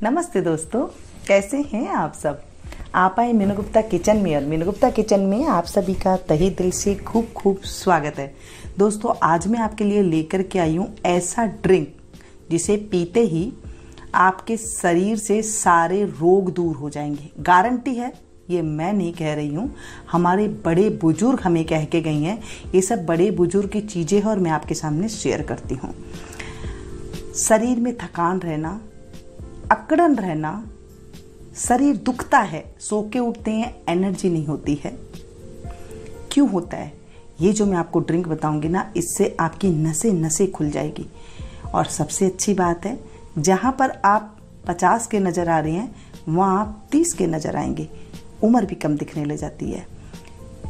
नमस्ते दोस्तों, कैसे हैं आप सब। आप आए मीनू गुप्ता किचन में और मीनू गुप्ता किचन में आप सभी का तहे दिल से खूब खूब स्वागत है। दोस्तों, आज मैं आपके लिए लेकर के आई हूँ ऐसा ड्रिंक जिसे पीते ही आपके शरीर से सारे रोग दूर हो जाएंगे। गारंटी है, ये मैं नहीं कह रही हूँ, हमारे बड़े बुजुर्ग हमें कह के गई हैं। ये सब बड़े बुजुर्ग की चीज़ें हैं और मैं आपके सामने शेयर करती हूँ। शरीर में थकान रहना, अकड़न रहना, शरीर दुखता है, सो के उठते हैं, एनर्जी नहीं होती है, क्यों होता है? ये जो मैं आपको ड्रिंक बताऊंगी ना, इससे आपकी नसें नसें खुल जाएगी। और सबसे अच्छी बात है, जहाँ पर आप 50 के नज़र आ रहे हैं वहाँ आप 30 के नज़र आएंगे। उम्र भी कम दिखने लग जाती है।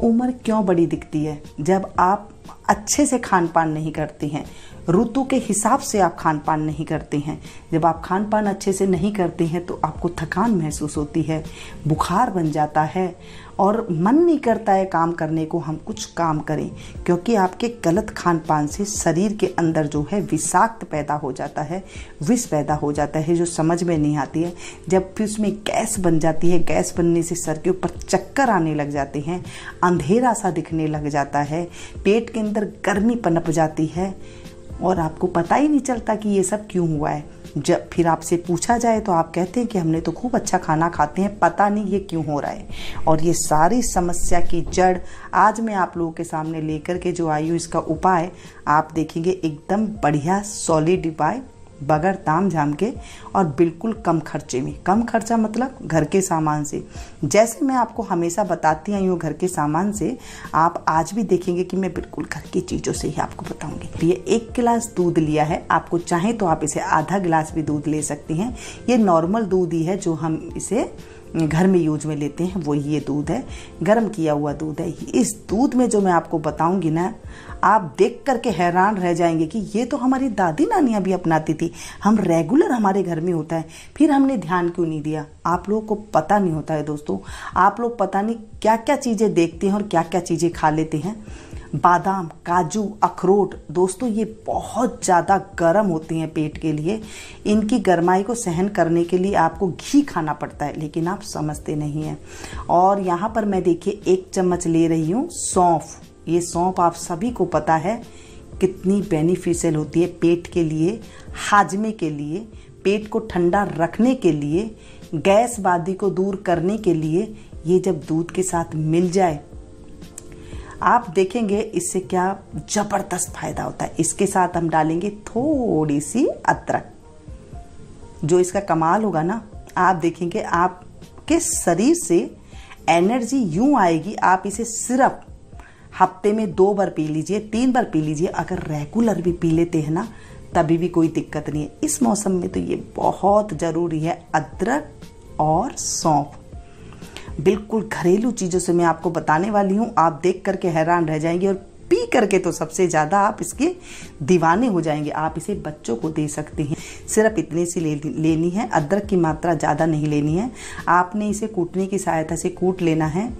उम्र क्यों बड़ी दिखती है? जब आप अच्छे से खान पान नहीं करते हैं, ऋतु के हिसाब से आप खान पान नहीं करते हैं। जब आप खान पान अच्छे से नहीं करते हैं तो आपको थकान महसूस होती है, बुखार बन जाता है और मन नहीं करता है काम करने को, हम कुछ काम करें, क्योंकि आपके गलत खान पान से शरीर के अंदर जो है विषाक्त पैदा हो जाता है, विष पैदा हो जाता है जो समझ में नहीं आती है। जब फिर उसमें गैस बन जाती है, गैस बनने से सर के ऊपर चक्कर आने लग जाते हैं, अंधेरा सा दिखने लग जाता है, पेट के अंदर गर्मी पनप जाती है और आपको पता ही नहीं चलता कि ये सब क्यों हुआ है। जब फिर आपसे पूछा जाए तो आप कहते हैं कि हमने तो खूब अच्छा खाना खाते हैं, पता नहीं ये क्यों हो रहा है। और ये सारी समस्या की जड़ आज मैं आप लोगों के सामने लेकर के जो आई हूँ, इसका उपाय आप देखेंगे एकदम बढ़िया सॉलिड उपाय, बगैर ताम झाम के और बिल्कुल कम खर्चे में। कम खर्चा मतलब घर के सामान से, जैसे मैं आपको हमेशा बताती आई हूँ घर के सामान से, आप आज भी देखेंगे कि मैं बिल्कुल घर की चीज़ों से ही आपको बताऊंगी। ये 1 गिलास दूध लिया है, आपको चाहे तो आप इसे आधा गिलास भी दूध ले सकती हैं। ये नॉर्मल दूध ही है जो हम इसे घर में यूज में लेते हैं, वही ये दूध है, गर्म किया हुआ दूध है। इस दूध में जो मैं आपको बताऊंगी ना, आप देख करके हैरान रह जाएंगे कि ये तो हमारी दादी नानियाँ भी अपनाती थी, हम रेगुलर हमारे घर में होता है, फिर हमने ध्यान क्यों नहीं दिया। आप लोगों को पता नहीं होता है दोस्तों, आप लोग पता नहीं क्या क्या चीज़ें देखते हैं और क्या क्या चीज़ें खा लेते हैं। बादाम, काजू, अखरोट दोस्तों, ये बहुत ज़्यादा गर्म होते हैं पेट के लिए। इनकी गर्माई को सहन करने के लिए आपको घी खाना पड़ता है, लेकिन आप समझते नहीं हैं। और यहाँ पर मैं देखिए 1 चम्मच ले रही हूँ सौंफ। ये सौंफ आप सभी को पता है कितनी बेनिफिशियल होती है पेट के लिए, हाजमे के लिए, पेट को ठंडा रखने के लिए, गैस बादी को दूर करने के लिए। ये जब दूध के साथ मिल जाए, आप देखेंगे इससे क्या जबरदस्त फायदा होता है। इसके साथ हम डालेंगे थोड़ी सी अदरक। जो इसका कमाल होगा ना, आप देखेंगे आपके शरीर से एनर्जी यूं आएगी। आप इसे सिर्फ हफ्ते में 2 बार पी लीजिए, 3 बार पी लीजिए। अगर रेगुलर भी पी लेते हैं ना, तभी भी कोई दिक्कत नहीं है। इस मौसम में तो ये बहुत ज़रूरी है, अदरक और सौंफ। बिल्कुल घरेलू चीज़ों से मैं आपको बताने वाली हूँ, आप देख करके हैरान रह जाएंगे और पी करके तो सबसे ज़्यादा आप इसके दीवाने हो जाएंगे। आप इसे बच्चों को दे सकते हैं। सिर्फ इतनी सी लेनी है, अदरक की मात्रा ज़्यादा नहीं लेनी है। आपने इसे कूटने की सहायता से कूट लेना है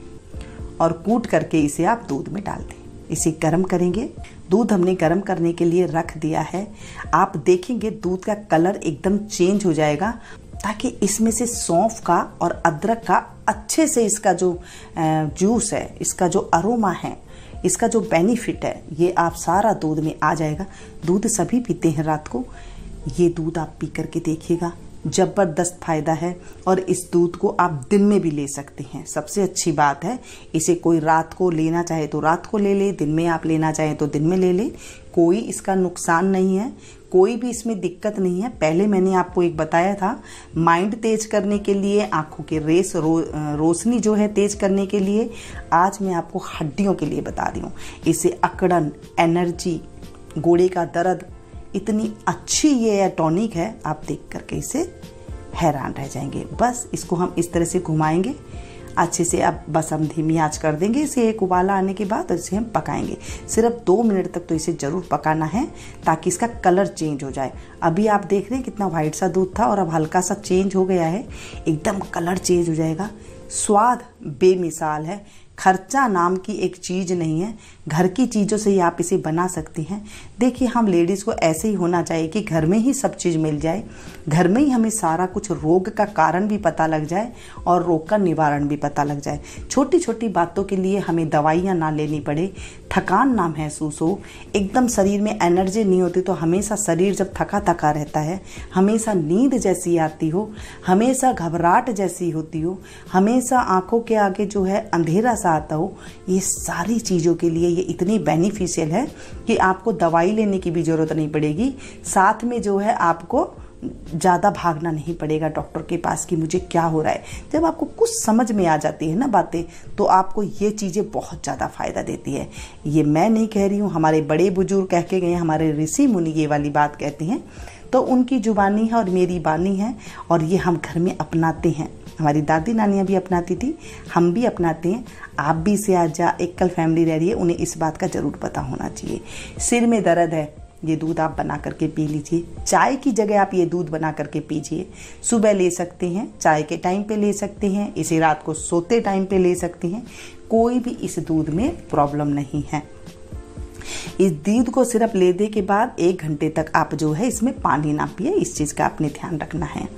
और कूट करके इसे आप दूध में डाल दें। इसे गर्म करेंगे। दूध हमने गर्म करने के लिए रख दिया है। आप देखेंगे दूध का कलर एकदम चेंज हो जाएगा, ताकि इसमें से सौंफ का और अदरक का अच्छे से इसका जो जूस है, इसका जो अरोमा है, इसका जो बेनिफिट है, ये आप सारा दूध में आ जाएगा। दूध सभी पीते हैं रात को, ये दूध आप पी करके देखिएगा, जबरदस्त फायदा है। और इस दूध को आप दिन में भी ले सकते हैं। सबसे अच्छी बात है, इसे कोई रात को लेना चाहे तो रात को ले ले, दिन में आप लेना चाहें तो दिन में ले ले। कोई इसका नुकसान नहीं है, कोई भी इसमें दिक्कत नहीं है। पहले मैंने आपको एक बताया था, माइंड तेज करने के लिए, आंखों के रोशनी जो है तेज करने के लिए। आज मैं आपको हड्डियों के लिए बता रही हूँ। इसे अकड़न, एनर्जी, गोड़े का दर्द, इतनी अच्छी ये टॉनिक है, आप देख करके इसे हैरान रह जाएंगे। बस इसको हम इस तरह से घुमाएंगे अच्छे से। अब बस हम धीमी आंच कर देंगे इसे। एक उबाला आने के बाद इसे हम पकाएंगे। सिर्फ 2 मिनट तक तो इसे ज़रूर पकाना है, ताकि इसका कलर चेंज हो जाए। अभी आप देख रहे हैं कितना वाइट सा दूध था और अब हल्का सा चेंज हो गया है, एकदम कलर चेंज हो जाएगा। स्वाद बेमिसाल है। खर्चा नाम की एक चीज़ नहीं है, घर की चीज़ों से ही आप इसे बना सकती हैं। देखिए, हम लेडीज़ को ऐसे ही होना चाहिए कि घर में ही सब चीज़ मिल जाए, घर में ही हमें सारा कुछ, रोग का कारण भी पता लग जाए और रोग का निवारण भी पता लग जाए। छोटी छोटी बातों के लिए हमें दवाइयाँ ना लेनी पड़े, थकान ना महसूस हो, एकदम शरीर में एनर्जी नहीं होती तो हमेशा शरीर जब थका थका रहता है, हमेशा नींद जैसी आती हो, हमेशा घबराहट जैसी होती हो, हमेशा आंखों के आगे जो है अंधेरा सा आता हो, ये सारी चीज़ों के लिए ये इतनी बेनिफिशियल है कि आपको दवाई लेने की भी ज़रूरत नहीं पड़ेगी। साथ में जो है आपको ज़्यादा भागना नहीं पड़ेगा डॉक्टर के पास कि मुझे क्या हो रहा है। जब आपको कुछ समझ में आ जाती है ना बातें, तो आपको ये चीज़ें बहुत ज़्यादा फ़ायदा देती है। ये मैं नहीं कह रही हूँ, हमारे बड़े बुजुर्ग कह के गए, हमारे ऋषि मुनि ये वाली बात कहते हैं, तो उनकी जुबानी है और मेरी बानी है, और ये हम घर में अपनाते हैं। हमारी दादी नानियाँ भी अपनाती थी, हम भी अपनाते हैं। आप भी इसे आज एकल फैमिली रह रही है, उन्हें इस बात का ज़रूर पता होना चाहिए। सिर में दर्द है, ये दूध आप बना करके पी लीजिए। चाय की जगह आप ये दूध बना करके पीजिए। सुबह ले सकते हैं, चाय के टाइम पे ले सकते हैं, इसे रात को सोते टाइम पे ले सकते हैं। कोई भी इस दूध में प्रॉब्लम नहीं है। इस दूध को सिर्फ लेने के बाद 1 घंटे तक आप जो है इसमें पानी ना पिए, इस चीज़ का आपने ध्यान रखना है।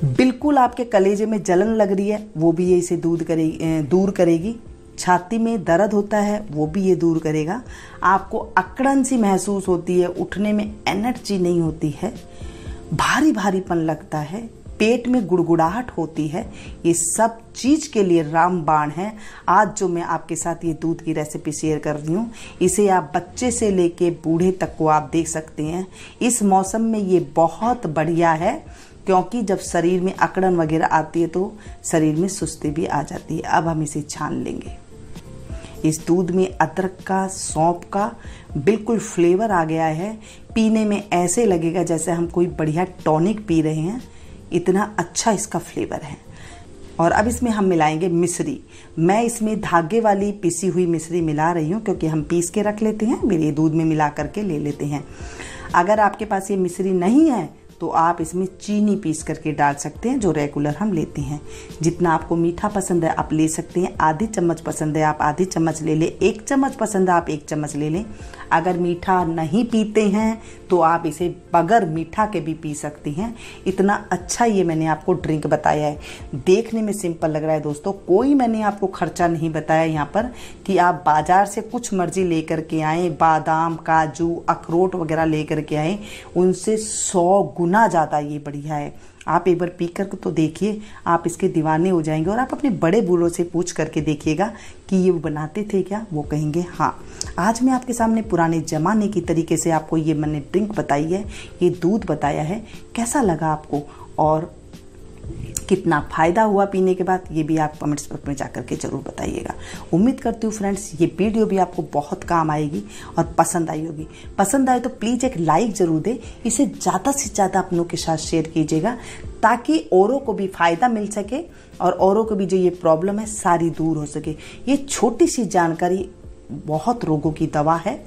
बिल्कुल आपके कलेजे में जलन लग रही है, वो भी ये इसे दूर करेगी। छाती में दर्द होता है, वो भी ये दूर करेगा। आपको अकड़न सी महसूस होती है, उठने में एनर्जी नहीं होती है, भारी भारीपन लगता है, पेट में गुड़गुड़ाहट होती है, ये सब चीज़ के लिए रामबाण है। आज जो मैं आपके साथ ये दूध की रेसिपी शेयर कर रही हूँ, इसे आप बच्चे से लेके बूढ़े तक को आप देख सकते हैं। इस मौसम में ये बहुत बढ़िया है, क्योंकि जब शरीर में अकड़न वगैरह आती है तो शरीर में सुस्ती भी आ जाती है। अब हम इसे छान लेंगे। इस दूध में अदरक का, सौंफ का बिल्कुल फ्लेवर आ गया है। पीने में ऐसे लगेगा जैसे हम कोई बढ़िया टॉनिक पी रहे हैं, इतना अच्छा इसका फ्लेवर है। और अब इसमें हम मिलाएंगे मिश्री। मैं इसमें धागे वाली पिसी हुई मिश्री मिला रही हूँ, क्योंकि हम पीस के रख लेते हैं, मेरे दूध में मिला करके ले लेते हैं। अगर आपके पास ये मिश्री नहीं है तो आप इसमें चीनी पीस करके डाल सकते हैं, जो रेगुलर हम लेते हैं। जितना आपको मीठा पसंद है आप ले सकते हैं। आधी चम्मच पसंद है आप आधी चम्मच ले लें, 1 चम्मच पसंद है आप 1 चम्मच ले लें। अगर मीठा नहीं पीते हैं तो आप इसे बगैर मीठा के भी पी सकती हैं। इतना अच्छा ये मैंने आपको ड्रिंक बताया है। देखने में सिंपल लग रहा है दोस्तों, कोई मैंने आपको खर्चा नहीं बताया यहाँ पर कि आप बाजार से कुछ मर्जी लेकर के आएँ, बादाम, काजू, अखरोट वगैरह लेकर के आएँ, उनसे 100 गुना ज़्यादा ये बढ़िया है। आप एक बार पी कर तो देखिए, आप इसके दीवाने हो जाएंगे। और आप अपने बड़े बूढ़ों से पूछ करके देखिएगा कि ये वो बनाते थे क्या, वो कहेंगे हाँ। आज मैं आपके सामने पुराने ज़माने की तरीके से आपको ये मैंने ड्रिंक बताई है, ये दूध बताया है। कैसा लगा आपको और कितना फ़ायदा हुआ पीने के बाद, ये भी आप कमेंट्स बॉक्स में जाकर के ज़रूर बताइएगा। उम्मीद करती हूँ फ्रेंड्स ये वीडियो भी आपको बहुत काम आएगी और पसंद आई होगी। पसंद आए तो प्लीज़ एक लाइक ज़रूर दें, इसे ज़्यादा से ज़्यादा अपनों के साथ शेयर कीजिएगा, ताकि औरों को भी फ़ायदा मिल सके और औरों को भी जो ये प्रॉब्लम है सारी दूर हो सके। ये छोटी सी जानकारी बहुत रोगों की दवा है।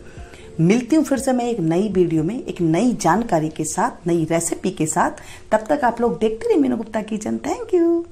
मिलती हूँ फिर से मैं एक नई वीडियो में, एक नई जानकारी के साथ, नई रेसिपी के साथ। तब तक आप लोग देखते रहिए Meenu Gupta kitchen. Thank you.